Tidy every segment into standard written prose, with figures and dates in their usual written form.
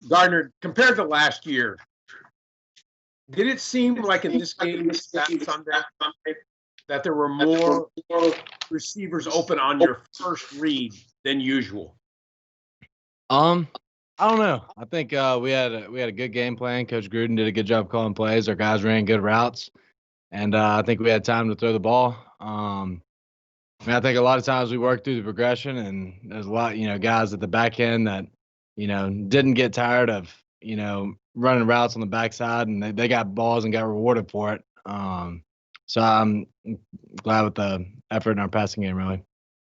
Gardner, compared to last year, did it seem like in this game Sunday that there were more receivers open on your first read than usual? I don't know. I think we had a good game plan. Coach Gruden did a good job calling plays. Our guys ran good routes, and I think we had time to throw the ball. I think a lot of times we worked through the progression, and there's a lot, guys at the back end that, didn't get tired of, running routes on the backside, and they got balls and got rewarded for it. So I'm glad with the effort in our passing game, really.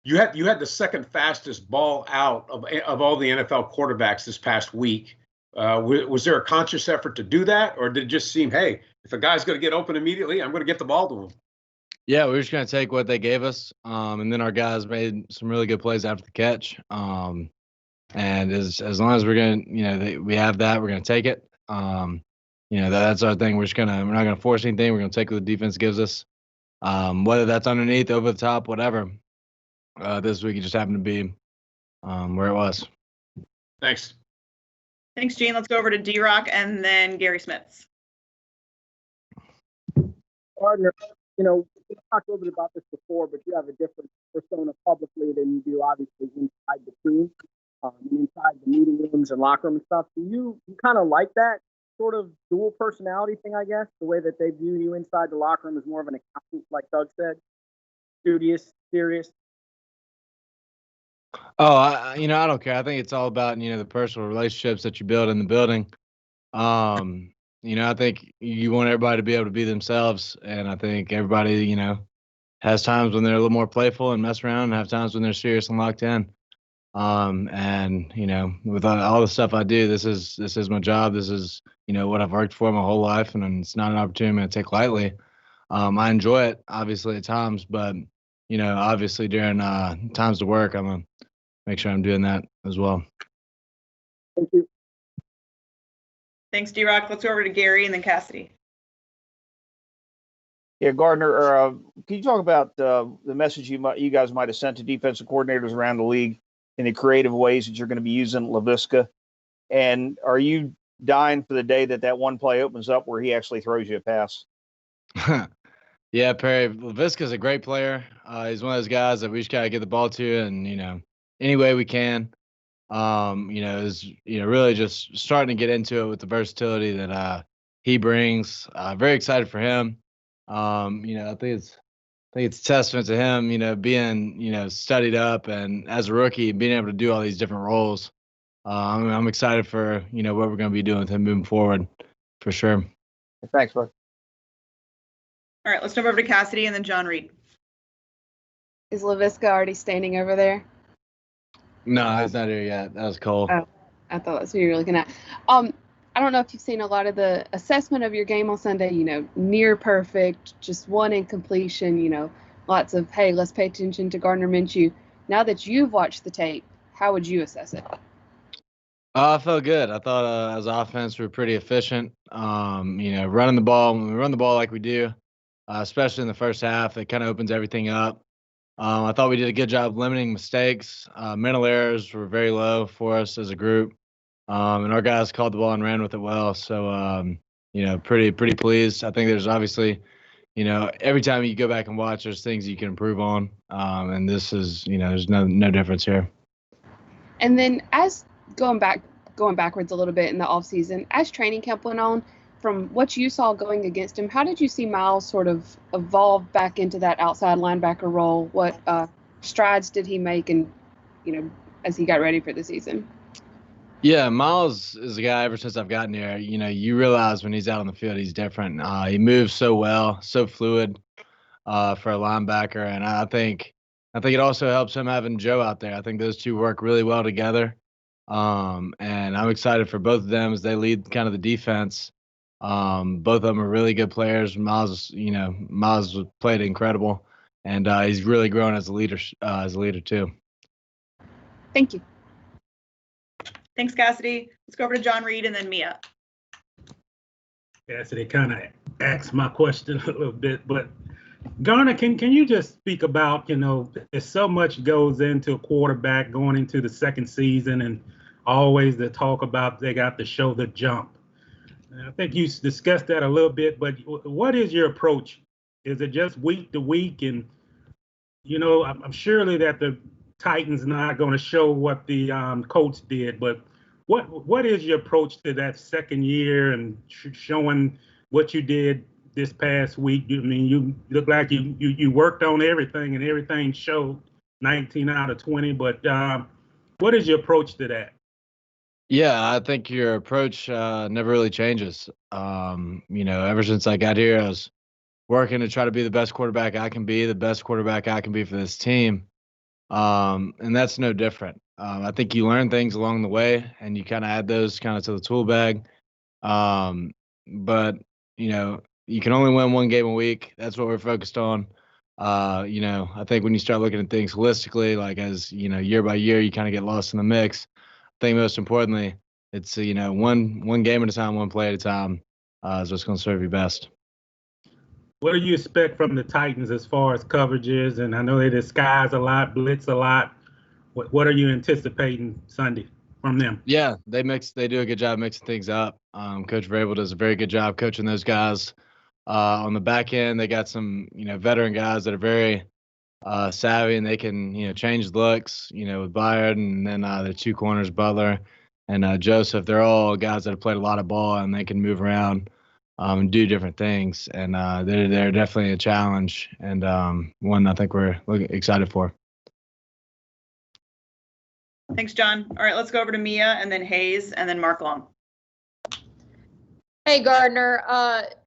You had the second fastest ball out of all the NFL quarterbacks this past week. Was there a conscious effort to do that, or did it just seem, hey, if a guy's going to get open immediately, I'm going to get the ball to him? Yeah, we were just going to take what they gave us, and then our guys made some really good plays after the catch. And as long as we're going to, we have that, we're going to take it. That's our thing. We're not going to force anything. We're going to take what the defense gives us, whether that's underneath, over the top, whatever. This week it just happened to be where it was. Thanks. Thanks, Gene. Let's go over to D-Rock and then Gary Smits. Gardner, we talked a little bit about this before, but you have a different persona publicly than you do obviously inside the team, inside the meeting rooms and locker room and stuff. Do you kind of like that sort of dual personality thing, I guess, the way that they view you inside the locker room as more of an accountant, like Doug said, studious, serious? Oh, I don't care. I think it's all about, the personal relationships that you build in the building. I think you want everybody to be able to be themselves, and I think everybody, has times when they're a little more playful and mess around, and have times when they're serious and locked in. With all the stuff I do, this is my job. This is, what I've worked for my whole life, and it's not an opportunity I'm going to take lightly. I enjoy it, obviously, at times, but, obviously during times to work, I'm going to make sure I'm doing that as well. Thank you. Thanks, D-Rock. Let's go over to Gary and then Cassidy. Yeah, Gardner, can you talk about the message you guys might have sent to defensive coordinators around the league in the creative ways that you're going to be using Laviska? And are you dying for the day that one play opens up where he actually throws you a pass? Yeah, Perry, Laviska's a great player. He's one of those guys that we just got to get the ball to, and, any way we can. Is really just starting to get into it with the versatility that he brings. Very excited for him. I think it's a testament to him, being studied up, and as a rookie being able to do all these different roles. I'm excited for what we're going to be doing with him moving forward, for sure. Thanks, bud. All right, let's jump over to Cassidy and then John Reed. Is Laviska already standing over there? No, he's not here yet. That was Cole. Oh, I thought that's who you were looking at. I don't know if you've seen a lot of the assessment of your game on Sunday, near perfect, just one incompletion, lots of, hey, let's pay attention to Gardner Minshew. Now that you've watched the tape, how would you assess it? I felt good. I thought as offense, we were pretty efficient. Running the ball, when we run the ball like we do, especially in the first half, it kind of opens everything up. I thought we did a good job limiting mistakes. Mental errors were very low for us as a group. And our guys called the ball and ran with it well. So, pretty pleased. I think there's obviously, every time you go back and watch, there's things you can improve on. And this is, there's no difference here. And then as going backwards a little bit in the offseason, as training camp went on, from what you saw going against him, how did you see Miles sort of evolve back into that outside linebacker role? What strides did he make, and as he got ready for the season? Yeah, Miles is a guy. Ever since I've gotten here, you realize when he's out on the field, he's different. He moves so well, so fluid for a linebacker, and I think it also helps him having Joe out there. I think those two work really well together, and I'm excited for both of them as they lead kind of the defense. Both of them are really good players. Miles played incredible, and he's really grown as a leader too. Thank you. Thanks, Cassidy. Let's go over to John Reed and then Mia. Cassidy kind of asked my question a little bit, but Garner, can you just speak about, there's so much goes into a quarterback going into the second season, and always the talk about they got to show the jump. And I think you discussed that a little bit, but what is your approach? Is it just week to week? And, I'm surely that the Titans not going to show what the Colts did, but what is your approach to that second year and showing what you did this past week? I mean, you look like you worked on everything and everything showed 19 out of 20, but what is your approach to that? Yeah, I think your approach never really changes. Ever since I got here, I was working to try to be the best quarterback I can be, the best quarterback I can be for this team. And that's no different. I think you learn things along the way and you kind of add those kind of to the tool bag. But you can only win one game a week. That's what we're focused on. I think when you start looking at things holistically, like as, year by year, you kind of get lost in the mix. I think most importantly, it's, one game at a time, one play at a time is what's going to serve you best. What do you expect from the Titans as far as coverages? And I know they disguise a lot, blitz a lot. What are you anticipating Sunday from them? Yeah, they do a good job mixing things up. Coach Vrabel does a very good job coaching those guys. On the back end, they got some, veteran guys that are very savvy and they can, change looks, with Byard and then the two corners, Butler and Joseph. They're all guys that have played a lot of ball and they can move around and do different things. And they're definitely a challenge and one I think we're excited for. Thanks, John. All right, let's go over to Mia and then Hayes and then Mark Long. Hey, Gardner.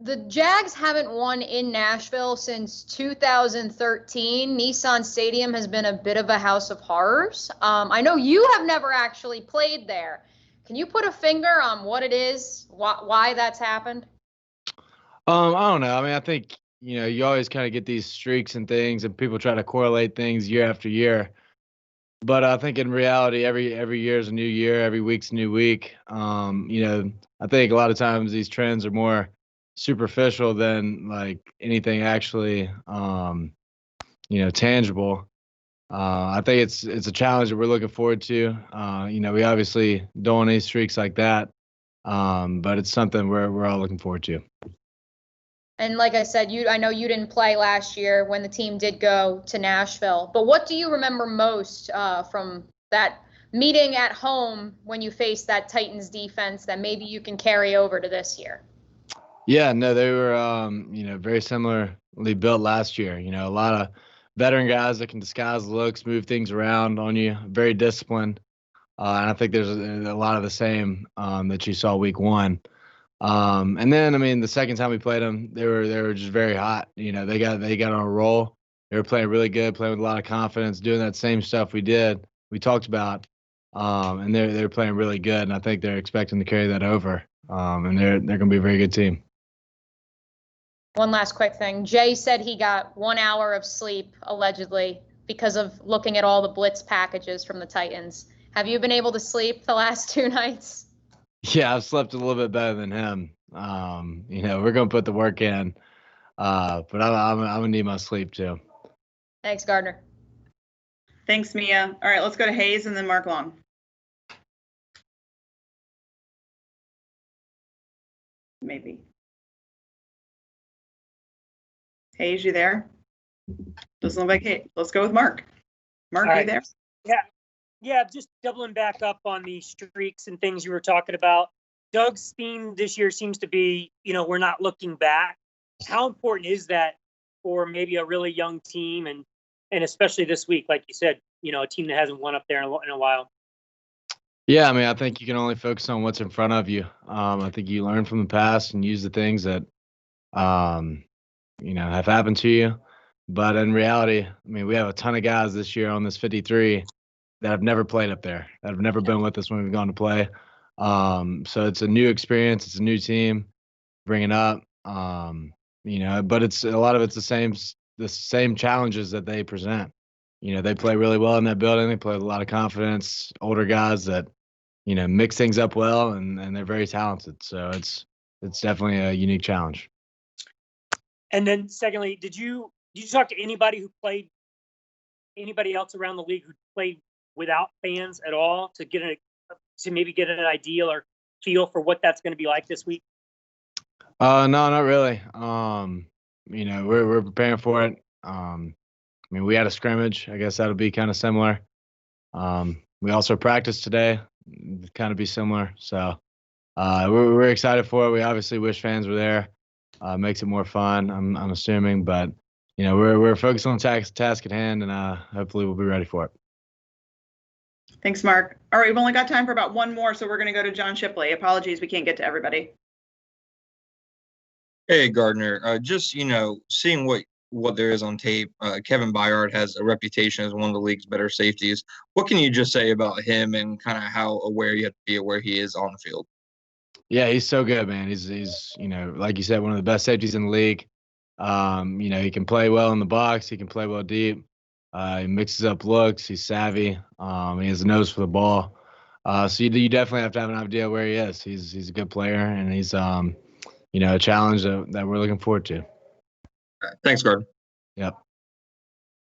The Jags haven't won in Nashville since 2013. Nissan Stadium has been a bit of a house of horrors. I know you have never actually played there. Can you put a finger on what it is, why that's happened? I don't know. I mean, I think, you always kind of get these streaks and things and people try to correlate things year after year. But I think in reality, every year is a new year, every week's a new week. I think a lot of times these trends are more superficial than like anything actually, tangible. I think it's a challenge that we're looking forward to. We obviously don't want any streaks like that, but it's something we're all looking forward to. And like I said, I know you didn't play last year when the team did go to Nashville, but what do you remember most from that meeting at home when you faced that Titans defense that maybe you can carry over to this year? Yeah, no, they were, very similarly built last year. A lot of veteran guys that can disguise looks, move things around on you, very disciplined. And I think there's a lot of the same that you saw week one. And then, I mean, the second time we played them, they were just very hot. They got on a roll. They were playing really good, playing with a lot of confidence, doing that same stuff we talked about. And they're playing really good, and I think they're expecting to carry that over. And they're going to be a very good team. One last quick thing. Jay said he got 1 hour of sleep, allegedly, because of looking at all the blitz packages from the Titans. Have you been able to sleep the last 2 nights? Yeah, I've slept a little bit better than him. We're going to put the work in, but I'm going to need my sleep too. Thanks, Gardner. Thanks, Mia. All right, let's go to Hayes and then Mark Long. Maybe. Hayes, you there? Doesn't look like Hayes. Let's go with Mark. Mark, All you right. there? Yeah, just doubling back up on the streaks and things you were talking about. Doug's theme this year seems to be, we're not looking back. How important is that for maybe a really young team and especially this week, like you said, a team that hasn't won up there in a while? Yeah, I mean, I think you can only focus on what's in front of you. I think you learn from the past and use the things that, have happened to you. But in reality, I mean, we have a ton of guys this year on this 53 that have never played up there, that have never been with us when we've gone to play. So it's a new experience. It's a new team bringing up, but it's a lot of it's the same challenges that they present. They play really well in that building. They play with a lot of confidence, older guys that, mix things up well and they're very talented. So it's definitely a unique challenge. And then secondly, did you talk to anybody else around the league who played without fans at all to get to maybe get an idea or feel for what that's going to be like this week? No, not really. We're preparing for it. We had a scrimmage. I guess that'll be kind of similar. We also practiced today, kind of be similar. So we're excited for it. We obviously wish fans were there. Makes it more fun. I'm assuming, but we're focused on the task at hand, and hopefully we'll be ready for it. Thanks, Mark. All right, we've only got time for about one more, so we're going to go to John Shipley. Apologies, we can't get to everybody. Hey, Gardner. Just seeing what there is on tape, Kevin Byard has a reputation as one of the league's better safeties. What can you just say about him and kind of how aware you have to be of where he is on the field? Yeah, he's so good, man. He's like you said, one of the best safeties in the league. He can play well in the box. He can play well deep. He mixes up looks. He's savvy. He has a nose for the ball. So you definitely have to have an idea where he is. He's a good player, and he's a challenge that we're looking forward to. Thanks, Gardner. Yep.